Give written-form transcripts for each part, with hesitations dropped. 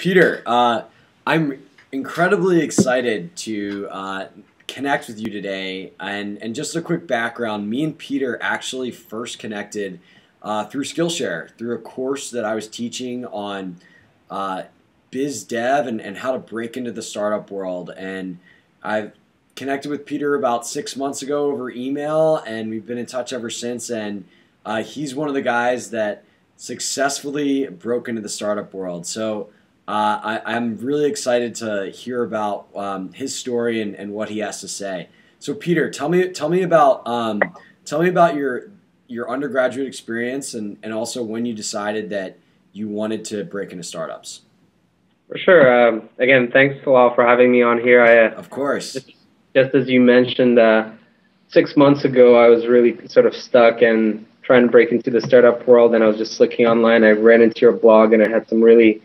Peter, I'm incredibly excited to connect with you today. And just a quick background, me and Peter actually first connected through Skillshare, through a course that I was teaching on biz dev and how to break into the startup world. And I've connected with Peter about 6 months ago over email, and we've been in touch ever since. And he's one of the guys that successfully broke into the startup world. So I'm really excited to hear about his story and what he has to say. So Peter, tell me about your undergraduate experience and also when you decided that you wanted to break into startups. For sure. Again, thanks a lot for having me on here. Of course. Just as you mentioned, 6 months ago, I was really sort of stuck and trying to break into the startup world, and I was just looking online. I ran into your blog, and it had some really,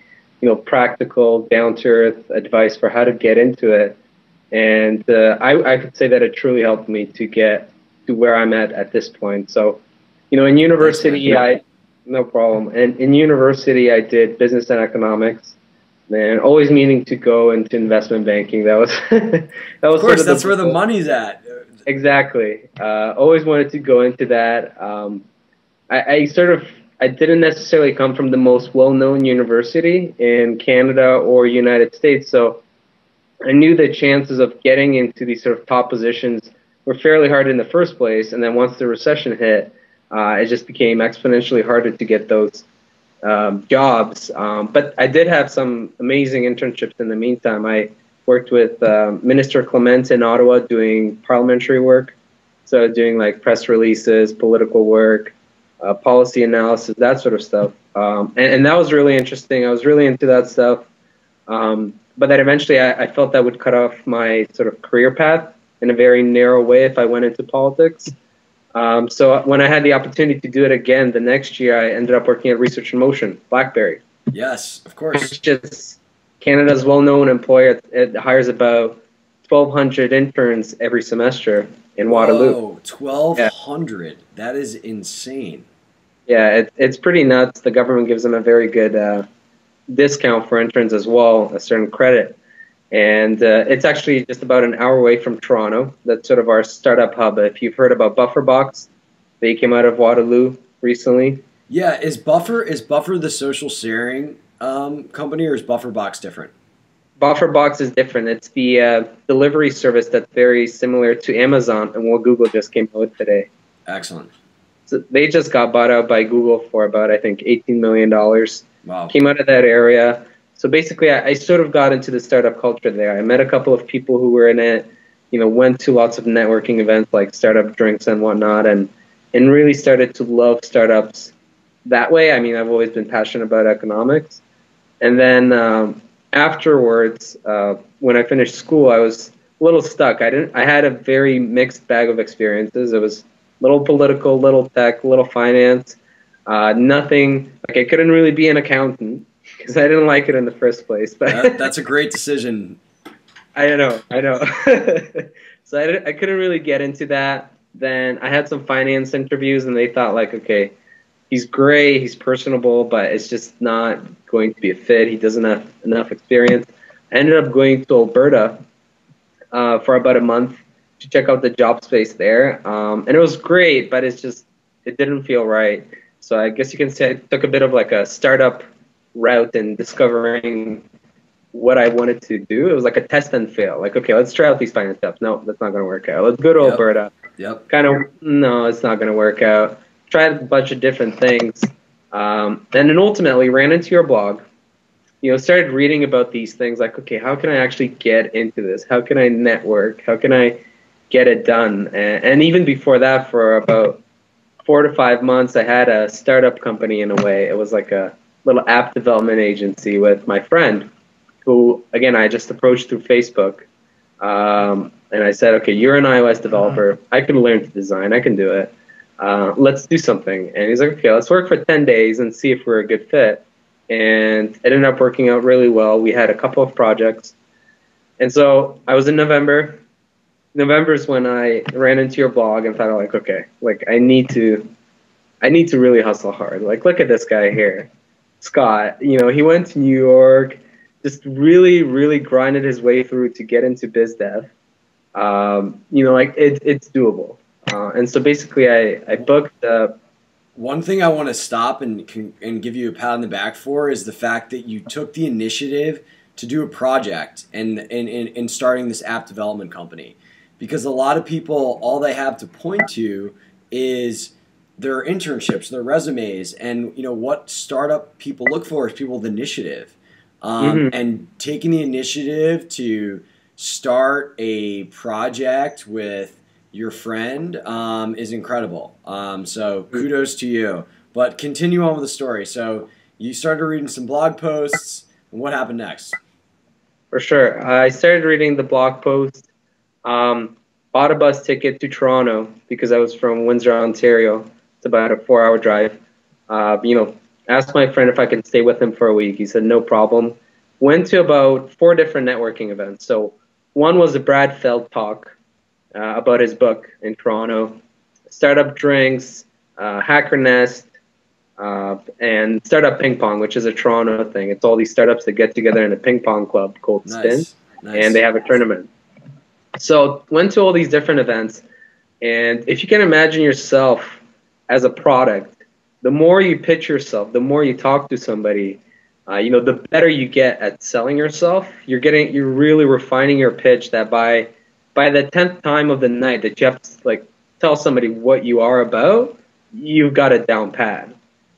practical, down-to-earth advice for how to get into it. And I could say that it truly helped me to get to where I'm at this point. So, in university, no problem. And in university, I did business and economics. Man, always meaning to go into investment banking. That was of course, that's where the money's at. Exactly. Always wanted to go into that. I didn't necessarily come from the most well-known university in Canada or United States, so I knew the chances of getting into these sort of top positions were fairly hard in the first place. And then once the recession hit, it just became exponentially harder to get those jobs. But I did have some amazing internships in the meantime. I worked with Minister Clement in Ottawa doing parliamentary work, so doing like press releases, political work, policy analysis, that sort of stuff. And that was really interesting. I was really into that stuff. But then eventually I felt that would cut off my sort of career path in a very narrow way if I went into politics. So when I had the opportunity to do it again the next year, I ended up working at Research in Motion, BlackBerry. Yes, of course. Which is Canada's well-known employer. It hires about 1,200 interns every semester in Waterloo. Whoa, 1,200. Yeah. That is insane. Yeah, it's pretty nuts. The government gives them a very good discount for interns as well, a certain credit. And it's actually just about an hour away from Toronto. That's sort of our startup hub. If you've heard about BufferBox, they came out of Waterloo recently. Yeah, is Buffer the social sharing company, or is BufferBox different? BufferBox is different. It's the delivery service that's very similar to Amazon and what Google just came out with today. Excellent. So they just got bought out by Google for about, I think, $18 million. Wow. Came out of that area. So basically, I sort of got into the startup culture there. I met a couple of people who were in it, went to lots of networking events like startup drinks and whatnot, and really started to love startups that way. I mean, I've always been passionate about economics. And then afterwards, when I finished school, I was a little stuck. I had a very mixed bag of experiences. It was little political, little tech, little finance, nothing. Like I couldn't really be an accountant because I didn't like it in the first place. But that's a great decision. I know. So I couldn't really get into that. Then I had some finance interviews, and they thought like, okay, he's great, he's personable, but it's just not going to be a fit. He doesn't have enough experience. I ended up going to Alberta for about a month to check out the job space there. And it was great, but it didn't feel right. So I guess you can say I took a bit of like a startup route in discovering what I wanted to do. It was like a test and fail. Like, okay, let's try out these finance steps. No, that's not going to work out. Let's go to Alberta. Yep. No, it's not going to work out. Tried a bunch of different things. And then ultimately ran into your blog. Started reading about these things like, okay, how can I actually get into this? How can I network? How can I get it done? And even before that, for about 4 to 5 months, I had a startup company in a way. It was like a little app development agency with my friend who, again, I just approached through Facebook. And I said, okay, you're an iOS developer. I can learn to design. I can do it. Let's do something. And he's like, okay, let's work for 10 days and see if we're a good fit. And it ended up working out really well. We had a couple of projects. And so I was in November. November is when I ran into your blog and thought like, okay, like I need to really hustle hard. Like, look at this guy here, Scott. He went to New York. just really, really grinded his way through to get into biz dev. Like it's doable. And so basically, I booked. One thing I want to stop and give you a pat on the back for is the fact that you took the initiative to do a project and in starting this app development company, because a lot of people, all they have to point to is their internships, their resumes, and what startup people look for is people with initiative, Mhm. and taking the initiative to start a project with your friend is incredible. So kudos to you. But continue on with the story. So you started reading some blog posts, and what happened next? For sure. I started reading the blog post, bought a bus ticket to Toronto because I was from Windsor, Ontario. It's about a 4-hour drive. Asked my friend if I could stay with him for a week. He said no problem. Went to about 4 different networking events. So one was a Brad Feld talk about his book in Toronto, Startup Drinks, Hacker Nest, and Startup Ping Pong, which is a Toronto thing. It's all these startups that get together in a ping pong club called Spin, Nice, and they nice. have a tournament. So went to all these different events, and if you can imagine yourself as a product, the more you pitch yourself, the more you talk to somebody, the better you get at selling yourself. You're really refining your pitch. That by the 10th time of the night that you have to tell somebody what you are about, you've got it down pat,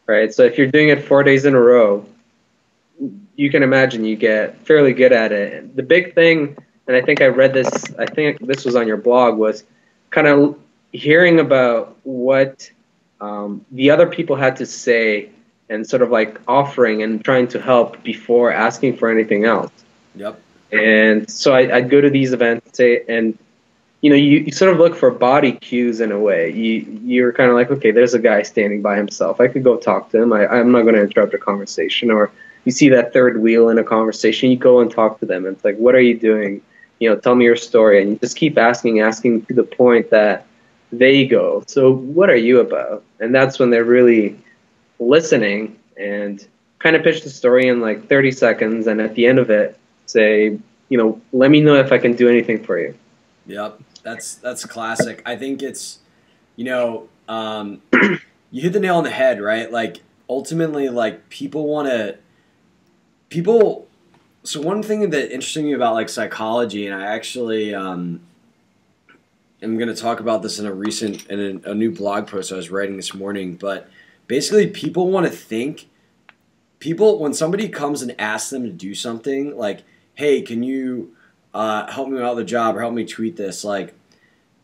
right? So if you're doing it 4 days in a row, you can imagine you get fairly good at it. The big thing, and I think I think this was on your blog, was kind of hearing about what the other people had to say and sort of like offering and trying to help before asking for anything else. Yep. And so I'd go to these events, and you sort of look for body cues in a way. You're kind of like, okay, there's a guy standing by himself. I could go talk to him. I'm not going to interrupt a conversation. Or you see that third wheel in a conversation, you go and talk to them. And it's like, what are you doing? Tell me your story. And you just keep asking to the point that they go, so what are you about? And that's when they're really listening and kind of pitch the story in like 30 seconds. And at the end of it, say, let me know if I can do anything for you. Yep. That's classic. I think it's, you hit the nail on the head, right? Like ultimately, like people. So one thing that interesting me about like psychology, and I actually am going to talk about this in a new blog post I was writing this morning. But basically, people want to think. People, when somebody comes and asks them to do something, like, "Hey, can you help me out with the job or help me tweet this?" Like,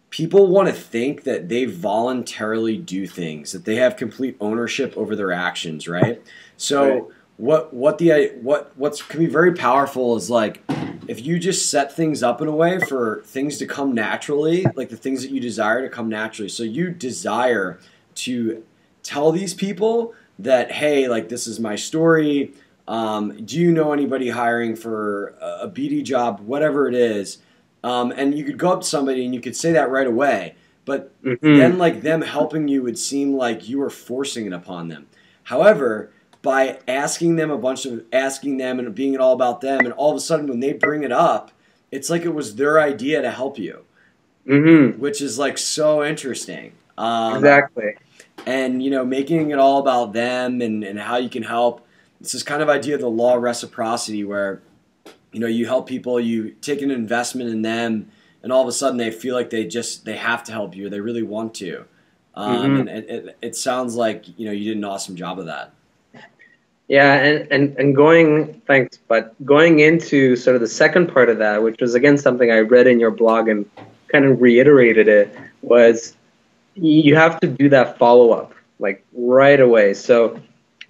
people want to think that they voluntarily do things, that they have complete ownership over their actions, right? So Right. what's can be very powerful is like if you just set things up in a way for things to come naturally, like the things that you desire to come naturally. So you desire to tell these people that, hey, like this is my story. Do you know anybody hiring for a BD job, whatever it is? And you could go up to somebody and you could say that right away. But then Mm-hmm. like them helping you would seem like you were forcing it upon them. However, by asking them and being it all about them, and all of a sudden when they bring it up, it's like it was their idea to help you, Mm-hmm. which is like so interesting. Exactly. And making it all about them and how you can help. It's this kind of idea of the law of reciprocity where you help people, you take an investment in them, and all of a sudden they feel like they have to help you, they really want to. Mm-hmm. And it sounds like you did an awesome job of that. Yeah, and going, thanks, but going into sort of the second part of that, which was again something I read in your blog and kind of reiterated it, was you have to do that follow up like right away. So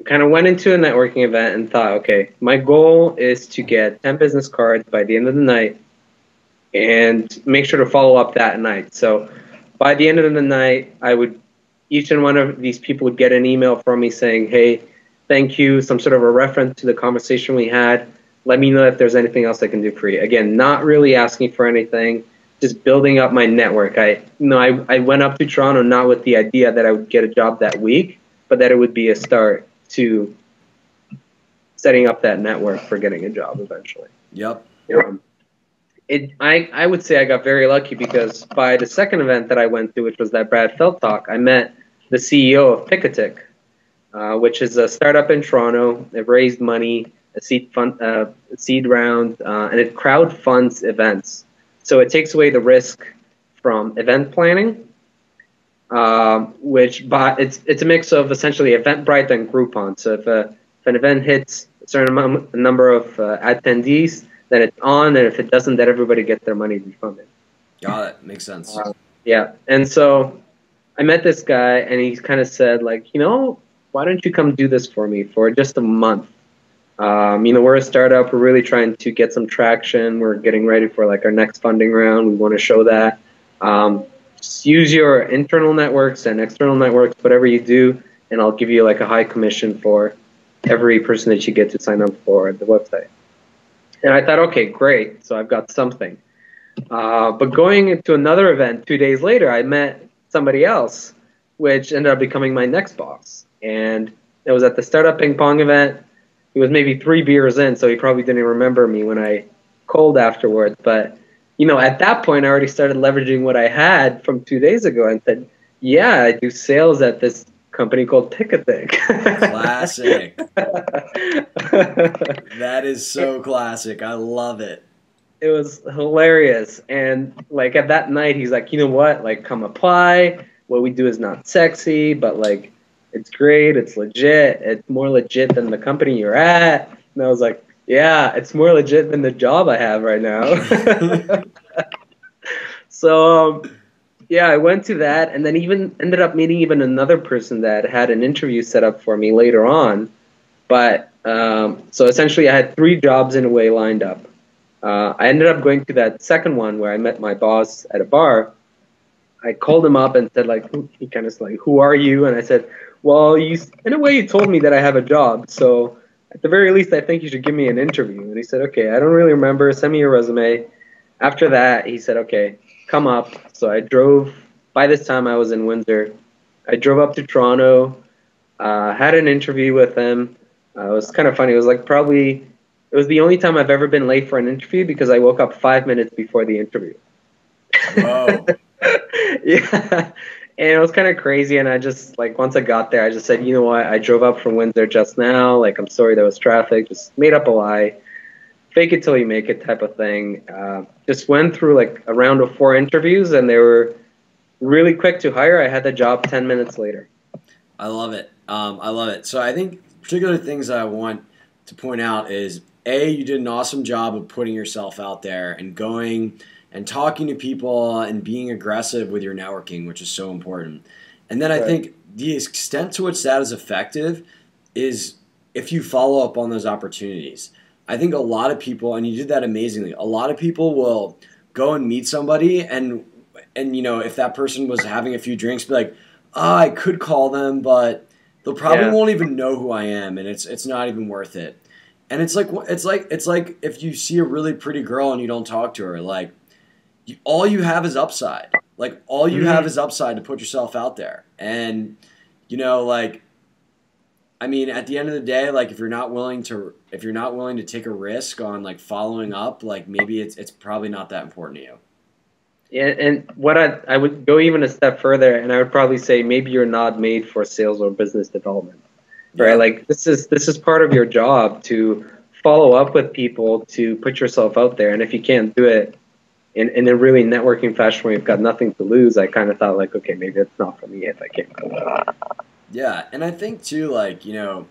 kind of went into a networking event and thought, okay, my goal is to get 10 business cards by the end of the night and make sure to follow up that night. So by the end of the night, each and one of these people would get an email from me saying, hey, thank you, some sort of a reference to the conversation we had. Let me know if there's anything else I can do for you. Again, not really asking for anything, just building up my network. I went up to Toronto not with the idea that I would get a job that week, but that it would be a start to setting up that network for getting a job eventually. Yep. I would say I got very lucky because by the second event that I went to, which was that Brad Felt talk, I met the CEO of Picketic, which is a startup in Toronto. It raised money, a seed round, and it crowdfunds events. So it takes away the risk from event planning, it's a mix of essentially Eventbrite and Groupon. So if an event hits a certain number of attendees, then it's on, and if it doesn't, then everybody gets their money refunded. Got it. Makes sense. Yeah, and so I met this guy, and he kind of said, like, why don't you come do this for me for just a month? We're a startup. We're really trying to get some traction. We're getting ready for like our next funding round. We want to show that. Just use your internal networks and external networks, whatever you do, and I'll give you like a high commission for every person that you get to sign up for the website. And I thought, okay, great. So I've got something. But going into another event 2 days later, I met somebody else, which ended up becoming my next boss. And it was at the Startup Ping Pong event. He was maybe 3 beers in, so he probably didn't even remember me when I called afterwards. But, at that point, I already started leveraging what I had from 2 days ago and said, yeah, I do sales at this company called Picketic. Classic. That is so classic. I love it. It was hilarious. And like at that night, he's like, you know what? Like, come apply. What we do is not sexy, but like, it's great. It's legit. It's more legit than the company you're at. And I was like, yeah, it's more legit than the job I have right now. So, yeah, I went to that, and then even ended up meeting even another person that had an interview set up for me later on. But so essentially, I had 3 jobs in a way lined up. I ended up going to that second one where I met my boss at a bar. I called him up and said, like, he kind of said, like, who are you? And I said, well, in a way, you told me that I have a job, so at the very least, I think you should give me an interview. And he said, okay, I don't really remember. Send me your resume. After that, he said, okay, come up. So I drove. By this time, I was in Windsor. I drove up to Toronto, had an interview with him. It was kind of funny. It was like it was the only time I've ever been late for an interview because I woke up 5 minutes before the interview. Whoa. Yeah. And it was kind of crazy, and I just, like, once I got there, I just said, you know what, I drove up from Windsor just now, like, I'm sorry there was traffic, just made up a lie, fake it till you make it type of thing. Just went through, like, a round of 4 interviews, and they were really quick to hire. I had the job 10 minutes later. I love it. I love it. So I think particular things that I want to point out is, A, you did an awesome job of putting yourself out there and going and talking to people and being aggressive with your networking, which is so important. And then I think the extent to which that is effective is if you follow up on those opportunities. I think a lot of people, and you did that amazingly, a lot of people will go and meet somebody and if that person was having a few drinks, be like, I could call them, but they'll probably won't even know who I am, and it's not even worth it. And it's like if you see a really pretty girl and you don't talk to her, like, all you have is upside. Like, all you have is upside to put yourself out there. And, like, I mean, at the end of the day, like, if you're not willing to take a risk on, like, following up, like, maybe it's probably not that important to you. Yeah, and what I would go even a step further, and I would probably say maybe you're not made for sales or business development, right? Like, this is part of your job to follow up with people, to put yourself out there. And if you can't do it in a really networking fashion where you've got nothing to lose, I kind of thought, like, okay, maybe it's not for me if I can't go that. Yeah, and I think too, like, you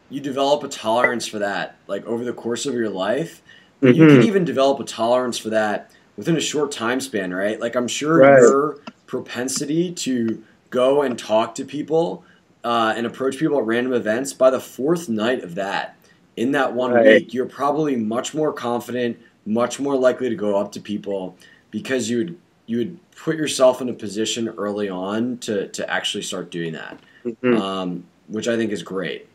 develop a tolerance for that, like, over the course of your life. But you can even develop a tolerance for that within a short time span, right? Like, I'm sure your propensity to go and talk to people and approach people at random events, by the 4th night of that, in that 1 week, you're probably much more confident, much more likely to go up to people because you would put yourself in a position early on to actually start doing that, which I think is great.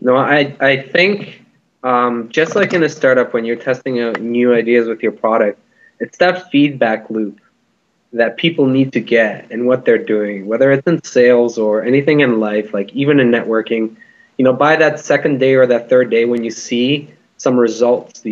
No, I think just like in a startup, when you're testing out new ideas with your product, it's that feedback loop that people need to get in what they're doing, whether it's in sales or anything in life, like even in networking. by that second day or that third day, when you see some results,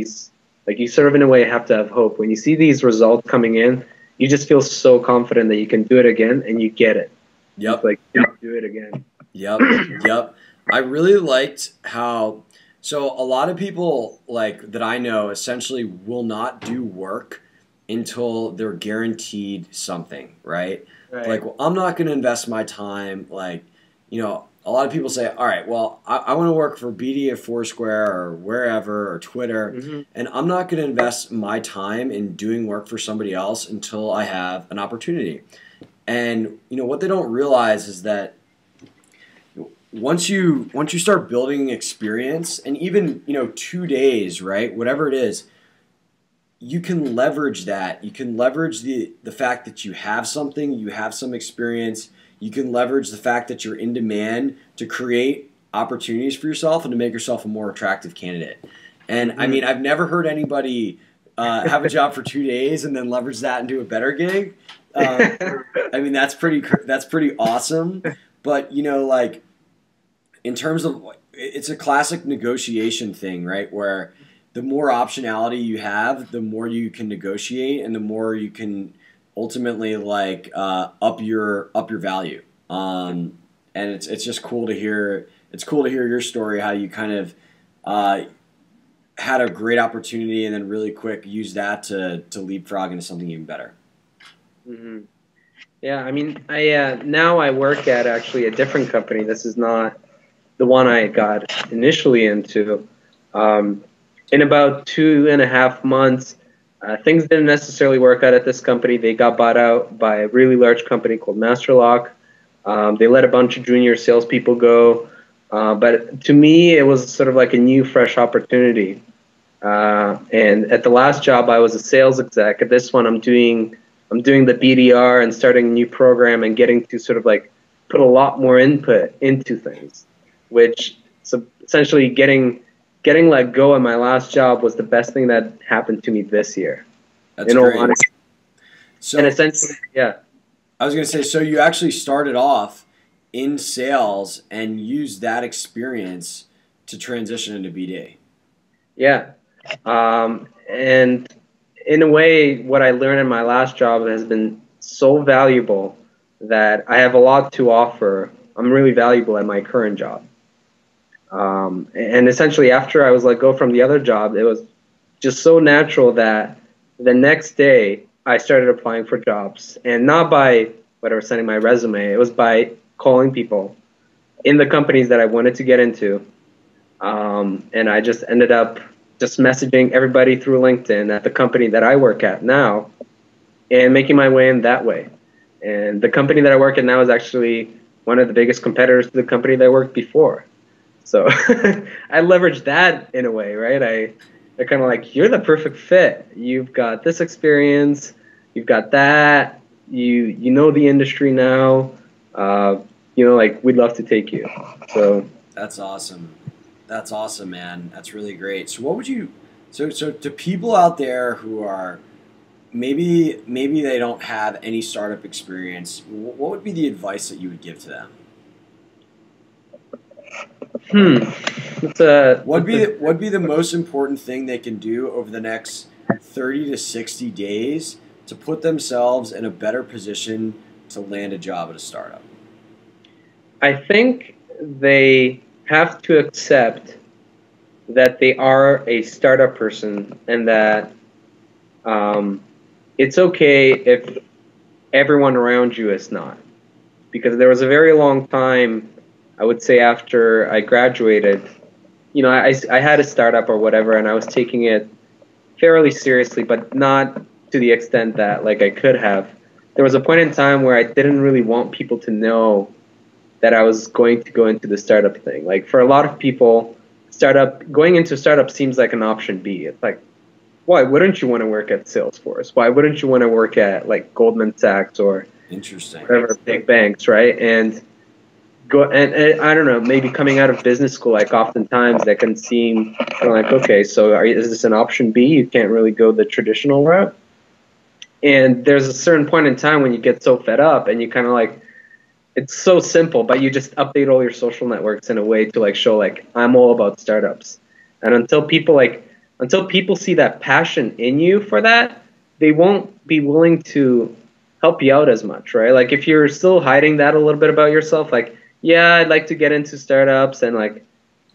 like you sort of in a way have to have hope. When you see these results coming in, you just feel so confident that you can do it again, and you get it. Yep. It's like, do it again. Yep. Yep. I really liked how, so a lot of people like that I know essentially will not do work until they're guaranteed something, right? Right. Like, well, I'm not going to invest my time. Like, a lot of people say, all right, well, I want to work for BD at Foursquare or wherever or Twitter, Mm-hmm. and I'm not going to invest my time in doing work for somebody else until I have an opportunity. And, what they don't realize is that once you start building experience, and even 2 days, right, whatever it is, you can leverage that. You can leverage the fact that you have something, you have some experience. You can leverage the fact that you're in demand to create opportunities for yourself and to make yourself a more attractive candidate. And I mean, I've never heard anybody have a job for 2 days and then leverage that into a better gig. I mean, that's pretty awesome. But like, in terms of, it's a classic negotiation thing, right? Where the more optionality you have, the more you can negotiate, and the more you can ultimately like up your value. And it's just cool to hear. It's cool to hear your story, how you kind of had a great opportunity and then really quick use that to leapfrog into something even better. Mm-hmm. Yeah, I mean, now I work at actually a different company. This is not the one I got initially into. In about 2.5 months, things didn't necessarily work out at this company. They got bought out by a really large company called Masterlock. They let a bunch of junior salespeople go. But to me, it was sort of like a new, fresh opportunity. And at the last job, I was a sales exec. At this one, I'm doing the BDR and starting a new program and getting to sort of like put a lot more input into things, which essentially getting let go at my last job was the best thing that happened to me this year. That's great. So, and essentially, yeah. I was going to say, so you actually started off in sales and used that experience to transition into BD. Yeah. And in a way, what I learned in my last job has been so valuable that I have a lot to offer. I'm really valuable at my current job. And essentially, after I was let go from the other job, it was just so natural that the next day I started applying for jobs, and not by sending my resume. It was by calling people in the companies that I wanted to get into, and I just ended up just messaging everybody through LinkedIn at the company that I work at now, and making my way in that way. And the company that I work at now is actually one of the biggest competitors to the company that I worked before. So I leveraged that in a way, right? They're kind of like, you're the perfect fit. You've got this experience. You've got that. You know the industry now. Like, we'd love to take you. So that's awesome. That's awesome, man. That's really great. So what would you, so to people out there who are maybe they don't have any startup experience, what would be the advice that you would give to them? What'd be the most important thing they can do over the next 30 to 60 days to put themselves in a better position to land a job at a startup? I think they have to accept that they are a startup person, and that it's okay if everyone around you is not. Because there was a very long time, I would say, after I graduated, I had a startup or whatever, and I was taking it fairly seriously, but not to the extent that like I could have. There was a point in time where I didn't really want people to know that I was going to go into the startup thing. Like, for a lot of people, going into startup seems like an option B. It's like, why wouldn't you want to work at Salesforce? Why wouldn't you want to work at like Goldman Sachs or whatever big banks, right? And I don't know, maybe coming out of business school, like oftentimes that can seem kind of like, okay, so is this an option B? You can't really go the traditional route. And there's a certain point in time when you get so fed up and you kind of like, it's so simple, but you just update all your social networks in a way to like show like I'm all about startups. And until people see that passion in you for that, they won't be willing to help you out as much, right? Like if you're still hiding that a little bit about yourself, like, yeah, I'd like to get into startups and like,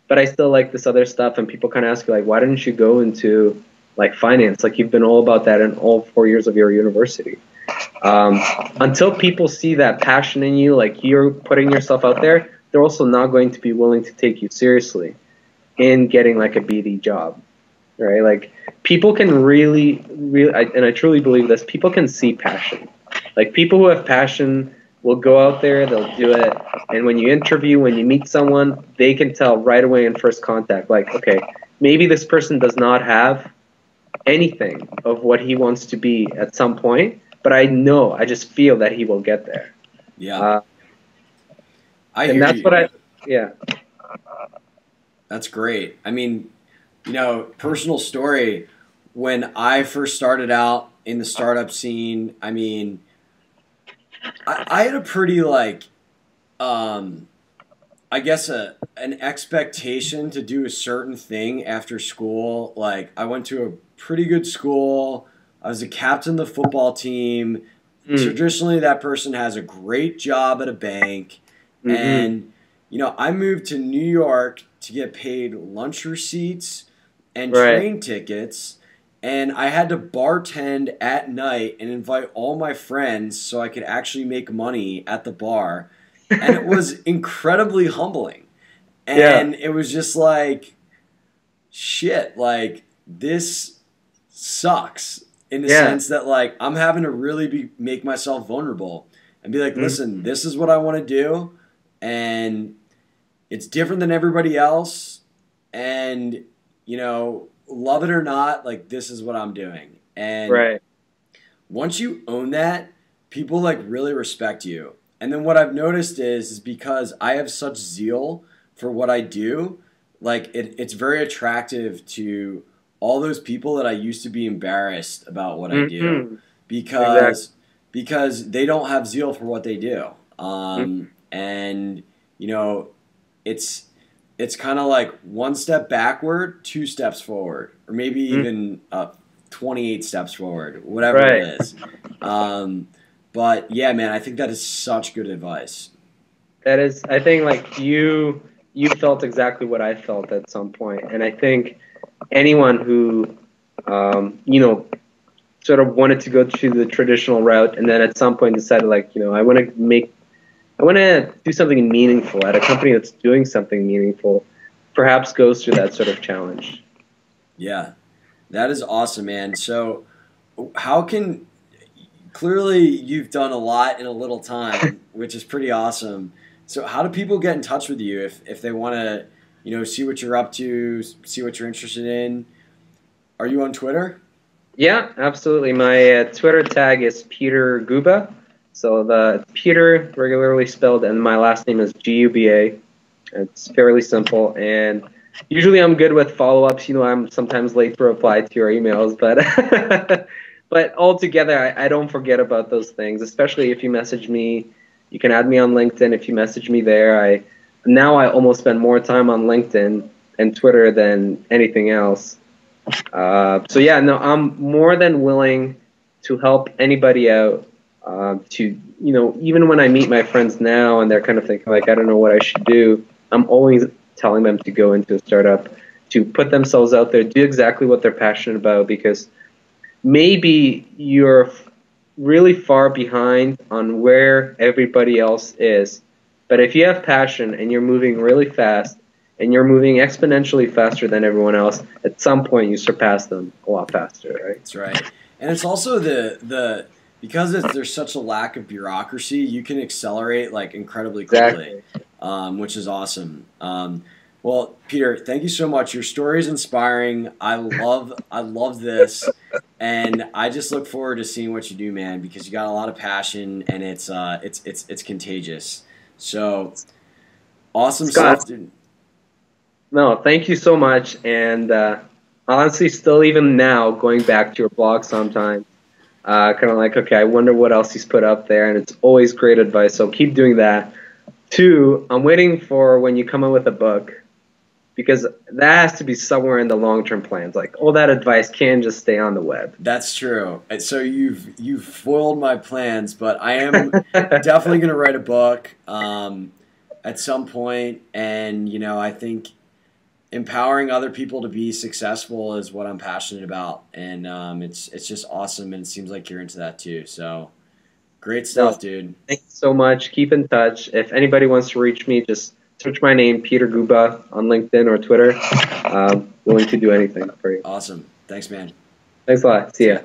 but I still like this other stuff, and people kind of ask you like, why didn't you go into like finance? Like you've been all about that in all 4 years of your university. Um, until people see that passion in you, like you're putting yourself out there, they're also not going to be willing to take you seriously in getting like a BD job, right? Like people can and I truly believe this, people can see passion. Like people who have passion will go out there, they'll do it, and when you interview, when you meet someone, they can tell right away in first contact, like, okay, maybe this person does not have anything of what he wants to be at some point, but I just feel that he will get there. Yeah, I And hear that's you. yeah. That's great. I mean, personal story. When I first started out in the startup scene, I mean, I had a pretty like, um, I guess an expectation to do a certain thing after school. Like I went to a pretty good school. I was a captain of the football team. Mm. Traditionally, that person has a great job at a bank, Mm-hmm. and I moved to New York to get paid lunch receipts and Right. train tickets, and I had to bartend at night and invite all my friends so I could actually make money at the bar, and it was incredibly humbling. Yeah. And it was just like, shit, like this sucks in the Yeah. sense that like I'm having to really make myself vulnerable and be like, Mm. listen, this is what I want to do, and it's different than everybody else, and love it or not, like this is what I'm doing. And Right. once you own that, people like really respect you. And then what I've noticed is because I have such zeal for what I do, like it's very attractive to all those people that I used to be embarrassed about what I do Mm-hmm. Exactly. because they don't have zeal for what they do. Mm-hmm. And you know, it's kind of like one step backward, two steps forward, or maybe even 28 steps forward, whatever it Right. is. Um, but yeah, man, I think that is such good advice. That is, I think, like you felt exactly what I felt at some point, and I think anyone who, you know, sort of wanted to go through the traditional route, and then at some point decided, like, you know, I want to do something meaningful at a company that's doing something meaningful, perhaps goes through that sort of challenge. Yeah, that is awesome, man. So, how can clearly you've done a lot in a little time, which is pretty awesome. So, how do people get in touch with you if they want to, see what you're up to, see what you're interested in? Are you on Twitter? Yeah, absolutely. My Twitter tag is Peter Guba. So the Peter regularly spelled, and my last name is Guba. It's fairly simple, and usually I'm good with follow-ups. You know, I'm sometimes late to reply to your emails, but but altogether, I don't forget about those things. Especially if you message me, you can add me on LinkedIn. If you message me there, I almost spend more time on LinkedIn and Twitter than anything else. So yeah, no, I'm more than willing to help anybody out. To even when I meet my friends now and they're kind of thinking like, I don't know what I should do, I'm always telling them to go into a startup, to put themselves out there, do exactly what they're passionate about, because maybe you're really far behind on where everybody else is. But if you have passion and you're moving really fast and you're moving exponentially faster than everyone else, at some point you surpass them a lot faster, right? That's right. And it's also the because there's such a lack of bureaucracy, you can accelerate like incredibly quickly, Exactly. which is awesome. Well, Peter, thank you so much. Your story is inspiring. I love this, and I just look forward to seeing what you do, man, because you got a lot of passion, and it's contagious. So awesome Scott, stuff, dude. no, thank you so much. And honestly, still even now, going back to your blog sometimes, Kind of like, okay, I wonder what else he's put up there, and it's always great advice. So keep doing that. Two, I'm waiting for when you come out with a book, because that has to be somewhere in the long-term plans. Like all that advice can't just stay on the web. That's true. So you've foiled my plans, but I am definitely going to write a book at some point, and I think empowering other people to be successful is what I'm passionate about, and it's just awesome, and it seems like you're into that too. So great No, stuff, dude. thanks so much. Keep in touch. If anybody wants to reach me, just search my name, Peter Guba, on LinkedIn or Twitter. Willing to do anything for you. Awesome. Thanks, man. Thanks a lot. See See ya. ya.